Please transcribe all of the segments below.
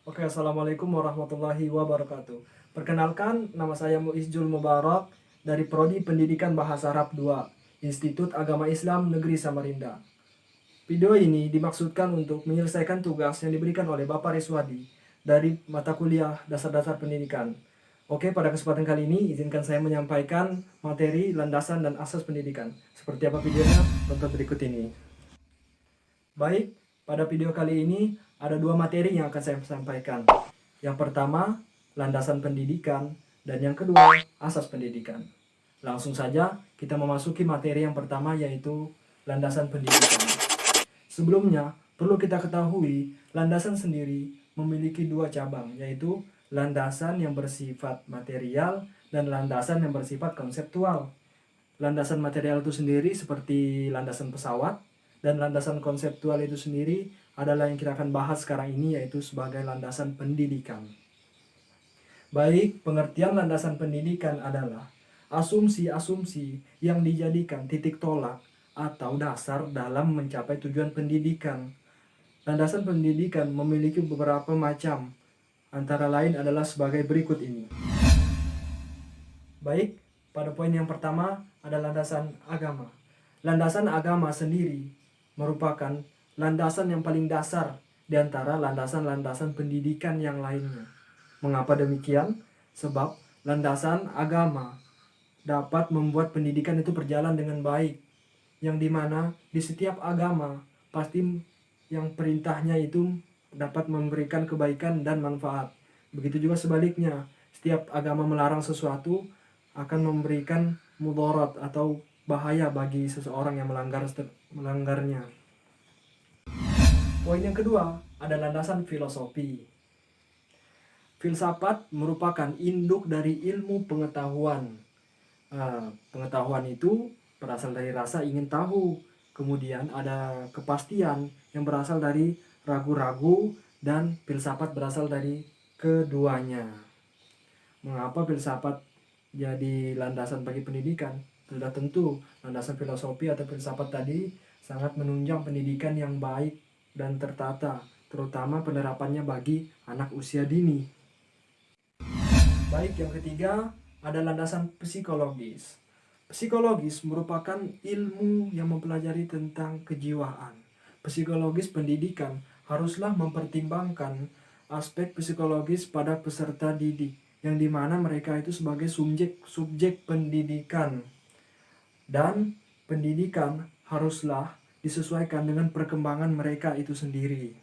Oke, Assalamualaikum warahmatullahi wabarakatuh. Perkenalkan, nama saya Muizjul Mubarak dari Prodi Pendidikan Bahasa Arab 2, Institut Agama Islam Negeri Samarinda. Video ini dimaksudkan untuk menyelesaikan tugas yang diberikan oleh Bapak Riswadi dari mata kuliah Dasar-Dasar Pendidikan. Oke, pada kesempatan kali ini izinkan saya menyampaikan materi, landasan, dan asas pendidikan. Seperti apa videonya? Tonton berikut ini. Baik, pada video kali ini ada dua materi yang akan saya sampaikan. Yang pertama, landasan pendidikan, dan yang kedua, asas pendidikan. Langsung saja kita memasuki materi yang pertama, yaitu landasan pendidikan. Sebelumnya, perlu kita ketahui, landasan sendiri memiliki dua cabang, yaitu landasan yang bersifat material dan landasan yang bersifat konseptual. Landasan material itu sendiri seperti landasan pesawat, dan landasan konseptual itu sendiri adalah yang kita akan bahas sekarang ini, yaitu sebagai landasan pendidikan. Baik, pengertian landasan pendidikan adalah asumsi-asumsi yang dijadikan titik tolak atau dasar dalam mencapai tujuan pendidikan. Landasan pendidikan memiliki beberapa macam, antara lain adalah sebagai berikut ini. Baik, pada poin yang pertama ada landasan agama. Landasan agama sendiri merupakan landasan yang paling dasar di antara landasan-landasan pendidikan yang lainnya. Mengapa demikian? Sebab landasan agama dapat membuat pendidikan itu berjalan dengan baik. Yang dimana di setiap agama pasti yang perintahnya itu dapat memberikan kebaikan dan manfaat. Begitu juga sebaliknya, setiap agama melarang sesuatu akan memberikan mudarat atau bahaya bagi seseorang yang melanggarnya. Poin yang kedua ada landasan filosofi. Filsafat merupakan induk dari ilmu pengetahuan. Pengetahuan itu berasal dari rasa ingin tahu. Kemudian ada kepastian yang berasal dari ragu-ragu, dan filsafat berasal dari keduanya. Mengapa filsafat jadi landasan bagi pendidikan? Sudah tentu landasan filosofi atau filsafat tadi sangat menunjang pendidikan yang baik dan tertata, terutama penerapannya bagi anak usia dini. Baik, yang ketiga ada landasan psikologis. Psikologis merupakan ilmu yang mempelajari tentang kejiwaan. Psikologis pendidikan haruslah mempertimbangkan aspek psikologis pada peserta didik, yang dimana mereka itu sebagai subjek pendidikan. Dan pendidikan haruslah disesuaikan dengan perkembangan mereka itu sendiri.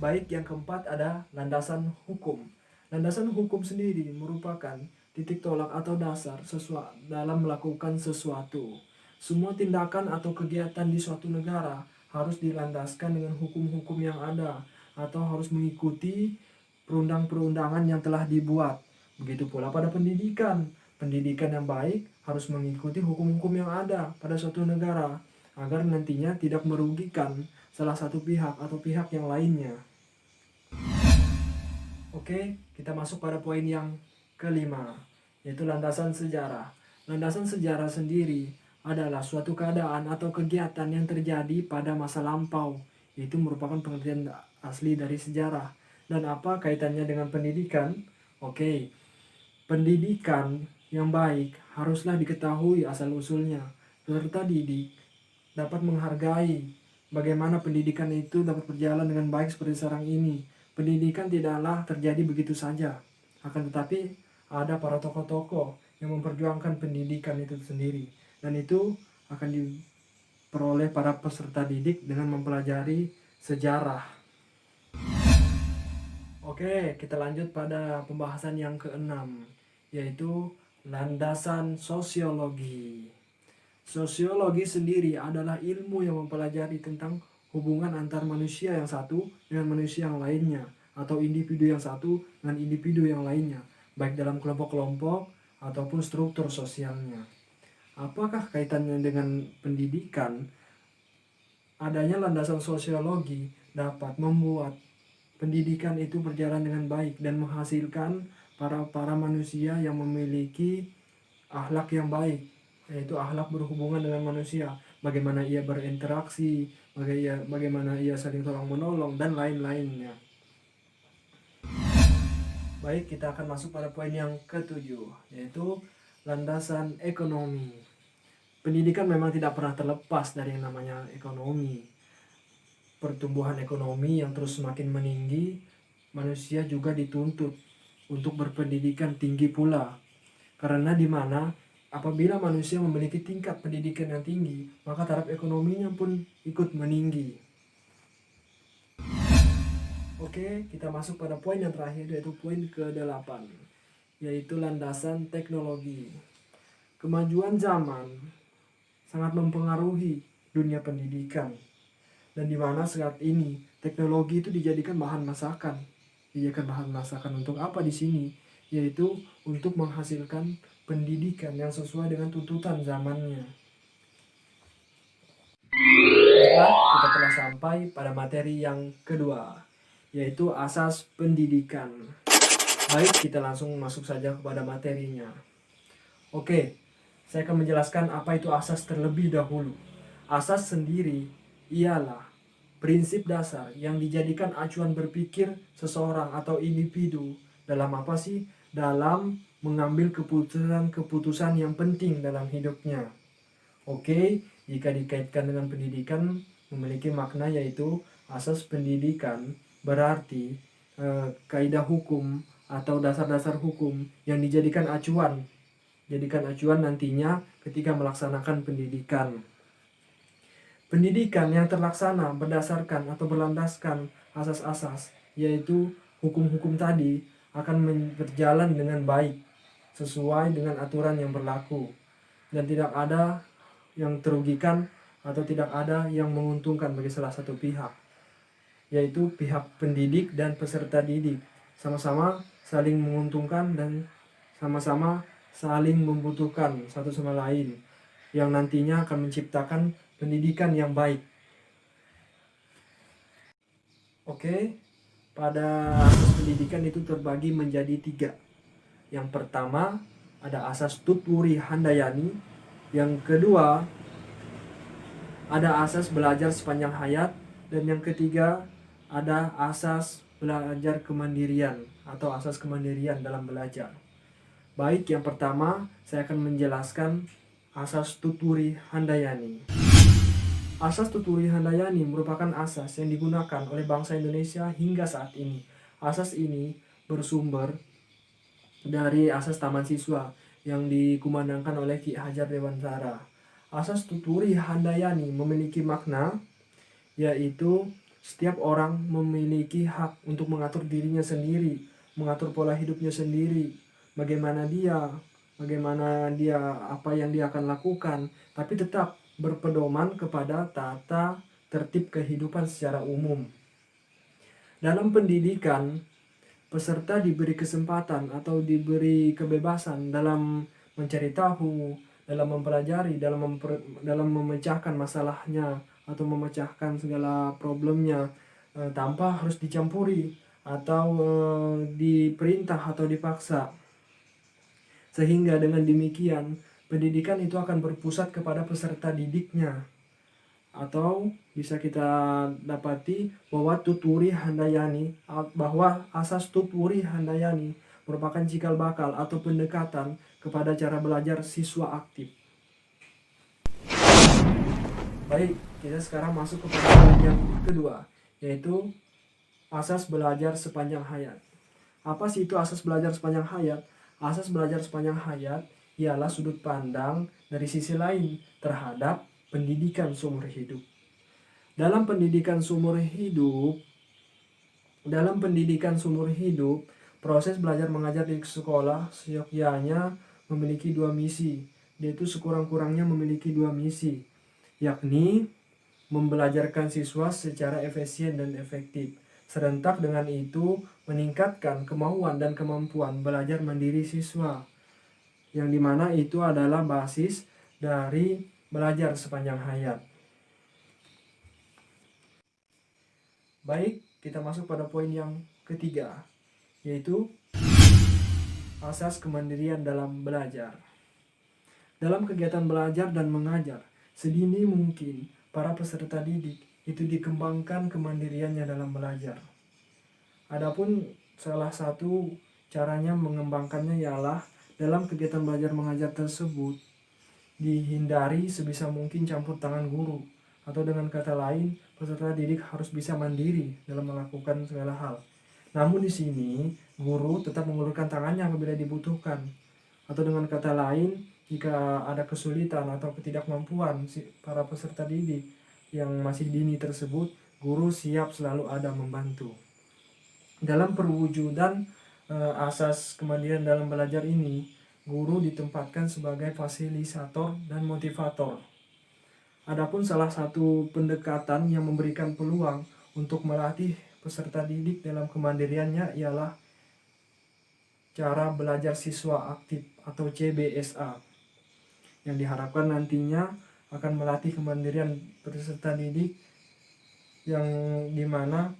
Baik, yang keempat ada landasan hukum. Landasan hukum sendiri merupakan titik tolak atau dasar dalam melakukan sesuatu. Semua tindakan atau kegiatan di suatu negara harus dilandaskan dengan hukum-hukum yang ada, atau harus mengikuti perundang-perundangan yang telah dibuat. Begitu pula pada pendidikan. Pendidikan yang baik harus mengikuti hukum-hukum yang ada pada suatu negara, agar nantinya tidak merugikan salah satu pihak atau pihak yang lainnya. Oke, kita masuk pada poin yang kelima, yaitu landasan sejarah. Landasan sejarah sendiri adalah suatu keadaan atau kegiatan yang terjadi pada masa lampau. Itu merupakan pengertian asli dari sejarah. Dan apa kaitannya dengan pendidikan? Oke, pendidikan yang baik haruslah diketahui asal-usulnya. Peserta didik dapat menghargai bagaimana pendidikan itu dapat berjalan dengan baik seperti sekarang ini. Pendidikan tidaklah terjadi begitu saja, akan tetapi ada para tokoh-tokoh yang memperjuangkan pendidikan itu sendiri, dan itu akan diperoleh para peserta didik dengan mempelajari sejarah. Oke, kita lanjut pada pembahasan yang keenam, yaitu landasan sosiologi. Sosiologi sendiri adalah ilmu yang mempelajari tentang hubungan antar manusia yang satu dengan manusia yang lainnya, atau individu yang satu dengan individu yang lainnya, baik dalam kelompok-kelompok ataupun struktur sosialnya. Apakah kaitannya dengan pendidikan? Adanya landasan sosiologi dapat membuat pendidikan itu berjalan dengan baik dan menghasilkan para manusia yang memiliki akhlak yang baik, yaitu akhlak berhubungan dengan manusia, bagaimana ia berinteraksi, bagaimana ia saling tolong menolong, dan lain-lainnya. Baik, kita akan masuk pada poin yang ketujuh, yaitu landasan ekonomi. Pendidikan memang tidak pernah terlepas dari yang namanya ekonomi. Pertumbuhan ekonomi yang terus semakin meninggi, manusia juga dituntut untuk berpendidikan tinggi pula. Karena di mana apabila manusia memiliki tingkat pendidikan yang tinggi, maka taraf ekonominya pun ikut meninggi. Oke, kita masuk pada poin yang terakhir, yaitu poin ke-8, yaitu landasan teknologi. Kemajuan zaman sangat mempengaruhi dunia pendidikan, dan di mana saat ini teknologi itu dijadikan bahan masakan. Dijadikan bahan masakan untuk apa di sini? Yaitu untuk menghasilkan pendidikan yang sesuai dengan tuntutan zamannya. Baiklah, kita telah sampai pada materi yang kedua, yaitu asas pendidikan. Baik, kita langsung masuk saja kepada materinya. Oke, saya akan menjelaskan apa itu asas terlebih dahulu. Asas sendiri ialah prinsip dasar yang dijadikan acuan berpikir seseorang atau individu dalam apa sih? Dalam mengambil keputusan-keputusan yang penting dalam hidupnya. Oke, jika dikaitkan dengan pendidikan memiliki makna, yaitu asas pendidikan berarti kaidah hukum atau dasar-dasar hukum yang dijadikan acuan. Jadikan acuan nantinya ketika melaksanakan pendidikan. Pendidikan yang terlaksana berdasarkan atau berlandaskan asas-asas, yaitu hukum-hukum tadi, akan berjalan dengan baik sesuai dengan aturan yang berlaku, dan tidak ada yang terugikan atau tidak ada yang menguntungkan bagi salah satu pihak, yaitu pihak pendidik dan peserta didik sama-sama saling menguntungkan dan sama-sama saling membutuhkan satu sama lain, yang nantinya akan menciptakan pendidikan yang baik. Oke, pada asas pendidikan itu terbagi menjadi 3. Yang pertama ada asas Tutwuri Handayani. Yang kedua ada asas belajar sepanjang hayat. Dan yang ketiga ada asas belajar kemandirian atau asas kemandirian dalam belajar. Baik, yang pertama saya akan menjelaskan asas Tutwuri Handayani. Asas Tutwuri Handayani merupakan asas yang digunakan oleh bangsa Indonesia hingga saat ini. Asas ini bersumber dari asas Taman Siswa yang dikumandangkan oleh Ki Hajar Dewantara. Asas Tutwuri Handayani memiliki makna, yaitu setiap orang memiliki hak untuk mengatur dirinya sendiri, mengatur pola hidupnya sendiri, bagaimana dia, apa yang dia akan lakukan, tapi tetap berpedoman kepada tata tertib kehidupan secara umum. Dalam pendidikan, peserta diberi kesempatan atau diberi kebebasan dalam mencari tahu, dalam mempelajari, dalam memecahkan masalahnya atau memecahkan segala problemnya tanpa harus dicampuri atau diperintah atau dipaksa. Sehingga dengan demikian pendidikan itu akan berpusat kepada peserta didiknya. Atau bisa kita dapati bahwa asas Tutwuri Handayani merupakan cikal bakal atau pendekatan kepada cara belajar siswa aktif. Baik, kita sekarang masuk ke poin yang kedua, yaitu asas belajar sepanjang hayat. Apa sih itu asas belajar sepanjang hayat? Asas belajar sepanjang hayat ialah sudut pandang dari sisi lain terhadap pendidikan seumur hidup. Dalam pendidikan seumur hidup, proses belajar mengajar di sekolah seyogyanya memiliki 2 misi, yaitu sekurang-kurangnya memiliki 2 misi, yakni membelajarkan siswa secara efisien dan efektif. Serentak dengan itu meningkatkan kemauan dan kemampuan belajar mandiri siswa, yang dimana itu adalah basis dari belajar sepanjang hayat. Baik, kita masuk pada poin yang ketiga, yaitu asas kemandirian dalam belajar. Dalam kegiatan belajar dan mengajar, sedini mungkin para peserta didik itu dikembangkan kemandiriannya dalam belajar. Adapun salah satu caranya mengembangkannya ialah dalam kegiatan belajar mengajar tersebut dihindari sebisa mungkin campur tangan guru, atau dengan kata lain peserta didik harus bisa mandiri dalam melakukan segala hal. Namun di sini guru tetap mengulurkan tangannya apabila dibutuhkan, atau dengan kata lain jika ada kesulitan atau ketidakmampuan para peserta didik yang masih dini tersebut, guru siap selalu ada membantu. Dalam perwujudan asas kemandirian dalam belajar ini, guru ditempatkan sebagai fasilitator dan motivator. Adapun salah satu pendekatan yang memberikan peluang untuk melatih peserta didik dalam kemandiriannya ialah cara belajar siswa aktif atau CBSA, yang diharapkan nantinya akan melatih kemandirian peserta didik yang dimana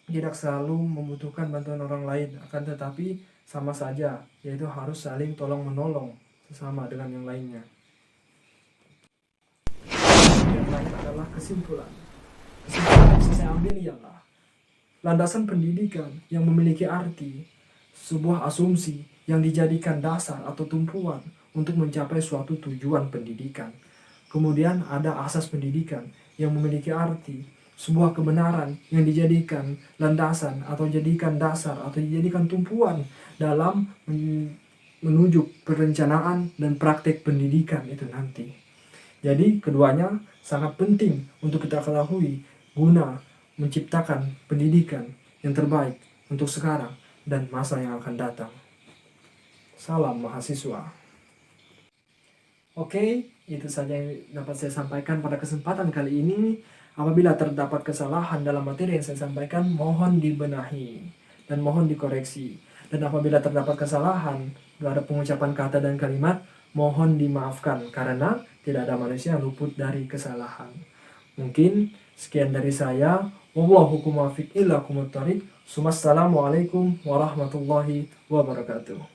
tidak selalu membutuhkan bantuan orang lain, akan tetapi sama saja, yaitu harus saling tolong-menolong sesama dengan yang lainnya. Yang lain adalah kesimpulan. Kesimpulan yang bisa saya ambil ialah landasan pendidikan yang memiliki arti sebuah asumsi yang dijadikan dasar atau tumpuan untuk mencapai suatu tujuan pendidikan. Kemudian ada asas pendidikan yang memiliki arti sebuah kebenaran yang dijadikan landasan atau jadikan dasar atau dijadikan tumpuan dalam menuju perencanaan dan praktek pendidikan itu nanti. Jadi keduanya sangat penting untuk kita ketahui guna menciptakan pendidikan yang terbaik untuk sekarang dan masa yang akan datang. Salam mahasiswa. Oke, itu saja yang dapat saya sampaikan pada kesempatan kali ini. Apabila terdapat kesalahan dalam materi yang saya sampaikan, mohon dibenahi dan mohon dikoreksi. Dan apabila terdapat kesalahan pada pengucapan kata dan kalimat, mohon dimaafkan karena tidak ada manusia yang luput dari kesalahan. Mungkin sekian dari saya. Wallahukum muwaffiq ila aqwamit thoriq. Wassalamualaikum warahmatullahi wabarakatuh.